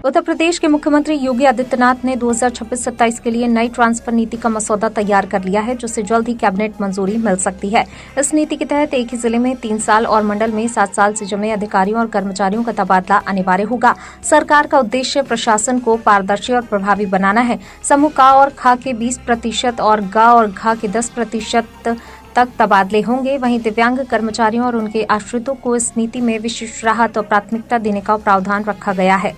उत्तर प्रदेश के मुख्यमंत्री योगी आदित्यनाथ ने 2026-27 के लिए नई ट्रांसफर नीति का मसौदा तैयार कर लिया है, जिससे जल्द ही कैबिनेट मंजूरी मिल सकती है। इस नीति के तहत एक ही जिले में 3 साल और मंडल में 7 साल से जमे अधिकारियों और कर्मचारियों का तबादला अनिवार्य होगा। सरकार का उद्देश्य प्रशासन को पारदर्शी और प्रभावी बनाना है। समूह क और ख के 20% और ग और घ के 10% तक तबादले होंगे। वहीं दिव्यांग कर्मचारियों और उनके आश्रितों को इस नीति में विशेष राहत और प्राथमिकता देने का प्रावधान रखा गया है।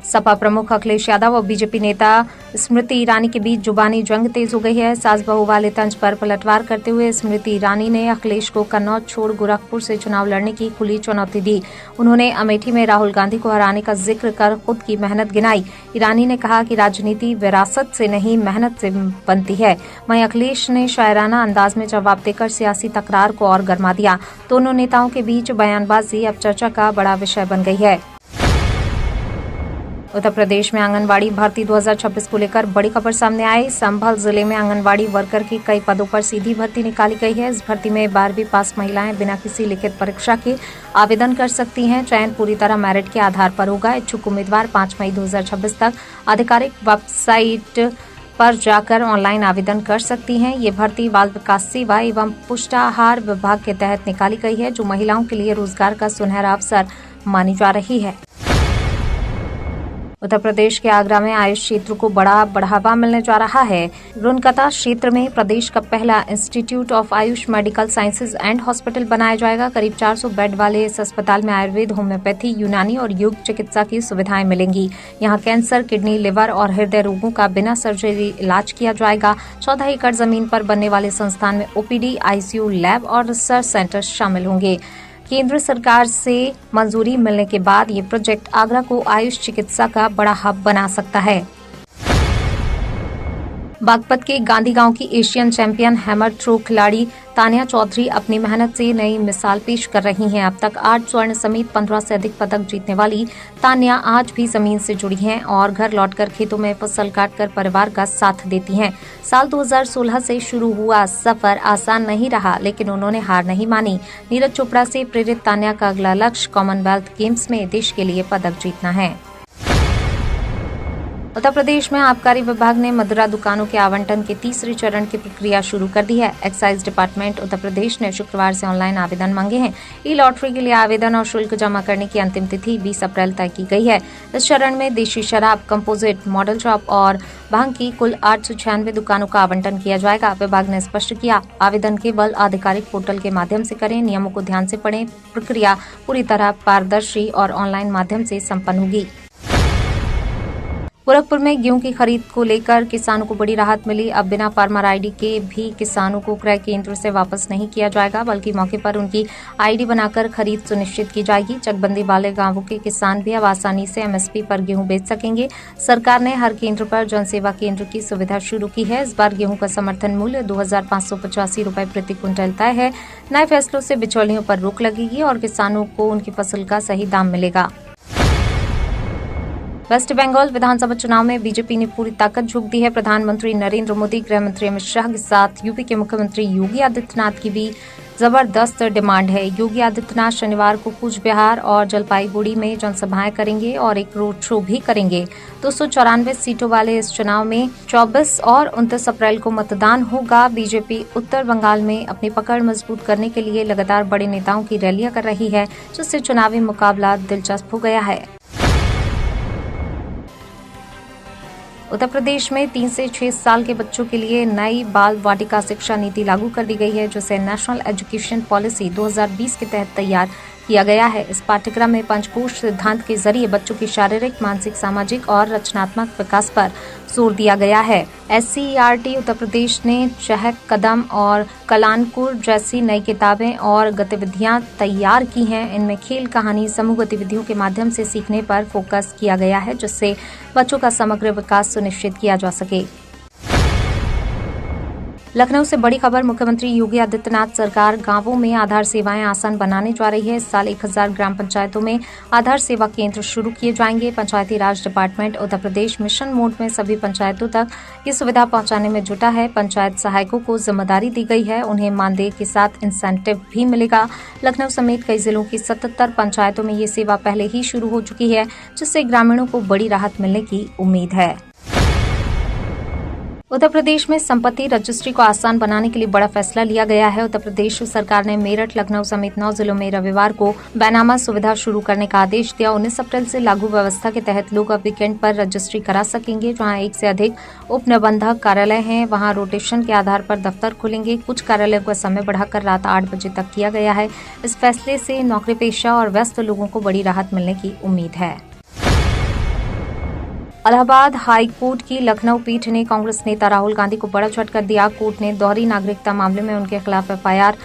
सपा प्रमुख अखिलेश यादव और बीजेपी नेता स्मृति ईरानी के बीच जुबानी जंग तेज हो गई है। सास बहू वाले तंज पर पलटवार करते हुए स्मृति ईरानी ने अखिलेश को कन्नौज छोड़ गोरखपुर से चुनाव लड़ने की खुली चुनौती दी। उन्होंने अमेठी में राहुल गांधी को हराने का जिक्र कर खुद की मेहनत गिनाई। ईरानी ने कहा कि राजनीति विरासत से नहीं, मेहनत से बनती है। वहीं अखिलेश ने शायराना अंदाज में जवाब देकर सियासी तकरार को और गर्मा दिया। दोनों नेताओं के बीच बयानबाजी अब चर्चा का बड़ा विषय बन गई है। उत्तर प्रदेश में आंगनबाड़ी भर्ती 2026 को लेकर बड़ी खबर सामने आई। संभल जिले में आंगनबाड़ी वर्कर की कई पदों पर सीधी भर्ती निकाली गई है। इस भर्ती में 12वीं पास महिलाएं बिना किसी लिखित परीक्षा के आवेदन कर सकती हैं। चयन पूरी तरह मेरिट के आधार पर होगा। इच्छुक उम्मीदवार 5 मई 2026 तक आधिकारिक वेबसाइट पर जाकर ऑनलाइन आवेदन कर सकती हैं। ये भर्ती बाल विकास सेवा एवं पुष्टाहार विभाग के तहत निकाली गई है, जो महिलाओं के लिए रोजगार का सुनहरा अवसर मानी जा रही है। उत्तर प्रदेश के आगरा में आयुष क्षेत्र को बड़ा बढ़ावा मिलने जा रहा है। रुनकता क्षेत्र में प्रदेश का पहला institute of Ayush medical sciences and hospital बनाया जाएगा। करीब 400 बेड वाले इस अस्पताल में आयुर्वेद, होम्योपैथी, यूनानी और योग चिकित्सा की सुविधाएं मिलेंगी। यहां कैंसर, किडनी, लिवर और हृदय रोगों का बिना सर्जरी इलाज किया जाएगा। 14 एकड़ जमीन पर बनने वाले संस्थान में ओपीडी, आईसीयू, लैब और रिसर्च सेंटर शामिल होंगे। केंद्र सरकार से मंजूरी मिलने के बाद ये प्रोजेक्ट आगरा को आयुष चिकित्सा का बड़ा हब बना सकता है। बागपत के गांधी गांव की एशियन चैंपियन हैमर थ्रो खिलाड़ी तानिया चौधरी अपनी मेहनत से नई मिसाल पेश कर रही हैं। अब तक 8 स्वर्ण समेत 15 से अधिक पदक जीतने वाली तानिया आज भी जमीन से जुड़ी हैं और घर लौटकर खेतों में फसल काटकर परिवार का साथ देती हैं। साल 2016 से शुरू हुआ सफर आसान नहीं रहा, लेकिन उन्होंने हार नहीं मानी। नीरज चोपड़ा से प्रेरित तानिया का अगला लक्ष्य कॉमनवेल्थ गेम्स में देश के लिए पदक जीतना है। उत्तर प्रदेश में आबकारी विभाग ने मदिरा दुकानों के आवंटन के तीसरे चरण की प्रक्रिया शुरू कर दी है। एक्साइज डिपार्टमेंट उत्तर प्रदेश ने शुक्रवार से ऑनलाइन आवेदन मांगे हैं। ई लॉटरी के लिए आवेदन और शुल्क जमा करने की अंतिम तिथि 20 अप्रैल तय की गई है। इस चरण में देशी शराब, कंपोजिट, मॉडल शॉप और भांग की कुल 896 दुकानों का आवंटन किया जाएगा। विभाग ने स्पष्ट किया, आवेदन केवल आधिकारिक पोर्टल के माध्यम से करें। नियमों को ध्यान से पढ़ें। प्रक्रिया पूरी तरह पारदर्शी और ऑनलाइन माध्यम से संपन्न होगी। गोरखपुर में गेहूं की खरीद को लेकर किसानों को बड़ी राहत मिली। अब बिना फार्मर आईडी के भी किसानों को क्रय केंद्र से वापस नहीं किया जाएगा, बल्कि मौके पर उनकी आईडी बनाकर खरीद सुनिश्चित की जाएगी। चकबंदी वाले गांवों के किसान भी अब आसानी से एमएसपी पर गेहूं बेच सकेंगे। सरकार ने हर केंद्र पर जनसेवा केंद्र की सुविधा शुरू की है। इस बार गेहूं का समर्थन मूल्य 2585 रुपए प्रति क्विंटल तय है। नए फैसलों से बिचौलियों पर रोक लगेगी और किसानों को उनकी फसल का सही दाम मिलेगा। वेस्ट बंगाल विधानसभा चुनाव में बीजेपी ने पूरी ताकत झोंक दी है। प्रधानमंत्री नरेंद्र मोदी, गृह मंत्री अमित शाह के साथ यूपी के मुख्यमंत्री योगी आदित्यनाथ की भी जबरदस्त डिमांड है। योगी आदित्यनाथ शनिवार को कूच बिहार और जलपाईगुड़ी में जनसभाएं करेंगे और एक रोड शो भी करेंगे। 294 सीटों वाले इस चुनाव में 24 और 29 अप्रैल को मतदान होगा। बीजेपी उत्तर बंगाल में अपनी पकड़ मजबूत करने के लिए लगातार बड़े नेताओं की रैलियां कर रही है, जिससे चुनावी मुकाबला दिलचस्प हो गया है। उत्तर प्रदेश में 3 से 6 साल के बच्चों के लिए नई बाल वाटिका शिक्षा नीति लागू कर दी गई है, जिसे नेशनल एजुकेशन पॉलिसी 2020 के तहत तैयार किया गया है। इस पाठ्यक्रम में पंचकोश सिद्धांत के जरिए बच्चों की शारीरिक, मानसिक, सामाजिक और रचनात्मक विकास पर जोर दिया गया है। SCERT उत्तर प्रदेश ने चहक कदम और कलानकुर जैसी नई किताबें और गतिविधियां तैयार की हैं। इनमें खेल, कहानी, समूह गतिविधियों के माध्यम से सीखने पर फोकस किया गया है, जिससे बच्चों का समग्र विकास सुनिश्चित किया जा सके। लखनऊ से बड़ी खबर। मुख्यमंत्री योगी आदित्यनाथ सरकार गांवों में आधार सेवाएं आसान बनाने जा रही है। इस साल 1000 ग्राम पंचायतों में आधार सेवा केंद्र शुरू किए जाएंगे। पंचायती राज department Uttar Pradesh mission mode में सभी पंचायतों तक ये सुविधा पहुंचाने में जुटा है। पंचायत सहायकों को जिम्मेदारी दी गई है, उन्हें मानदेय के साथ इंसेंटिव भी मिलेगा। लखनऊ समेत कई जिलों की 77 पंचायतों में ये सेवा पहले ही शुरू हो चुकी है, जिससे ग्रामीणों को बड़ी राहत मिलने की उम्मीद है। उत्तर प्रदेश में संपत्ति रजिस्ट्री को आसान बनाने के लिए बड़ा फैसला लिया गया है। उत्तर प्रदेश सरकार ने मेरठ, लखनऊ समेत 9 जिलों में रविवार को बैनामा सुविधा शुरू करने का आदेश दिया। 19 अप्रैल से लागू व्यवस्था के तहत लोग अब वीकेंड पर रजिस्ट्री करा सकेंगे। जहां एक से अधिक उप निबंधक कार्यालय हैं, वहां रोटेशन के आधार पर दफ्तर खुलेंगे। कुछ कार्यालयों का समय बढ़ाकर रात 8 बजे तक किया गया है। इस फैसले से नौकरी पेशा और व्यस्त लोगों को बड़ी राहत मिलने की उम्मीद है। इलाहाबाद हाई कोर्ट की लखनऊ पीठ ने कांग्रेस नेता राहुल गांधी को बड़ा झटका दिया। कोर्ट ने दोहरी नागरिकता मामले में उनके खिलाफ एफआईआर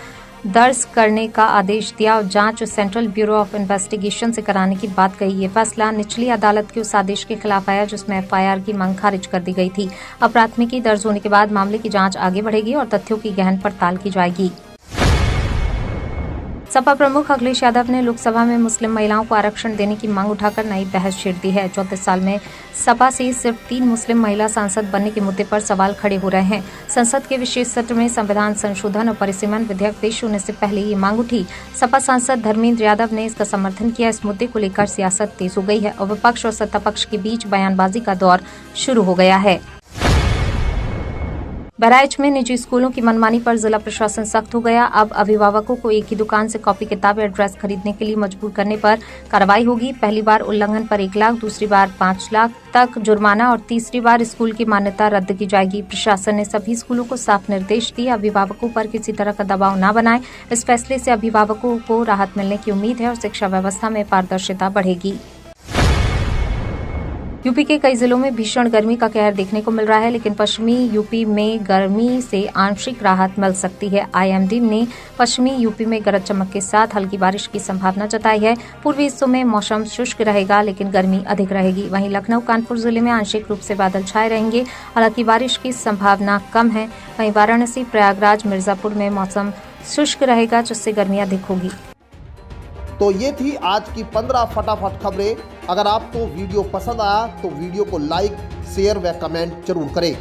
दर्ज करने का आदेश दिया और जांच सेंट्रल ब्यूरो ऑफ इन्वेस्टिगेशन से कराने की बात कही। ये फैसला निचली अदालत के उस आदेश के खिलाफ आया जिसमें एफआईआर की मांग खारिज कर दी गई थी। अब प्राथमिकी दर्ज होने के बाद मामले की जांच आगे बढ़ेगी और तथ्यों की गहन पड़ताल की जाएगी। सपा प्रमुख अखिलेश यादव ने लोकसभा में मुस्लिम महिलाओं को आरक्षण देने की मांग उठाकर नई बहस छेड़ दी है। 34 साल में सपा से सिर्फ 3 मुस्लिम महिला सांसद बनने के मुद्दे पर सवाल खड़े हो रहे हैं। संसद के विशेष सत्र में संविधान संशोधन और परिसीमन विधेयक पेश होने से पहले ये मांग उठी। सपा सांसद धर्मेंद्र यादव ने इसका समर्थन किया। इस मुद्दे को लेकर सियासत तेज हो गई है और विपक्ष और सत्ता पक्ष के बीच बयानबाजी का दौर शुरू हो गया है। बहराइच में निजी स्कूलों की मनमानी पर जिला प्रशासन सख्त हो गया। अब अभिभावकों को एक ही दुकान से कॉपी किताब या ड्रेस खरीदने के लिए मजबूर करने पर कार्रवाई होगी। पहली बार उल्लंघन पर 1 लाख, दूसरी बार 5 लाख तक जुर्माना और तीसरी बार स्कूल की मान्यता रद्द की जाएगी। प्रशासन ने सभी स्कूलों को साफ निर्देश दिए, अभिभावकों पर किसी तरह का दबाव न बनाएं। इस फैसले से अभिभावकों को राहत मिलने की उम्मीद है और शिक्षा व्यवस्था में पारदर्शिता बढ़ेगी। यूपी के कई जिलों में भीषण गर्मी का कहर देखने को मिल रहा है, लेकिन पश्चिमी यूपी में गर्मी से आंशिक राहत मिल सकती है। आईएमडी ने पश्चिमी यूपी में गरज चमक के साथ हल्की बारिश की संभावना जताई है। पूर्वी हिस्सों में मौसम शुष्क रहेगा, लेकिन गर्मी अधिक रहेगी। वहीं लखनऊ, कानपुर जिले में आंशिक रूप से बादल छाए रहेंगे, हालांकि बारिश की संभावना कम है। वहीं वाराणसी, प्रयागराज, मिर्जापुर में मौसम शुष्क रहेगा, जिससे गर्मी अधिक होगी। तो ये थी आज की 15 फटाफट खबरें। अगर आपको वीडियो पसंद आया तो वीडियो को लाइक, शेयर व कमेंट जरूर करें।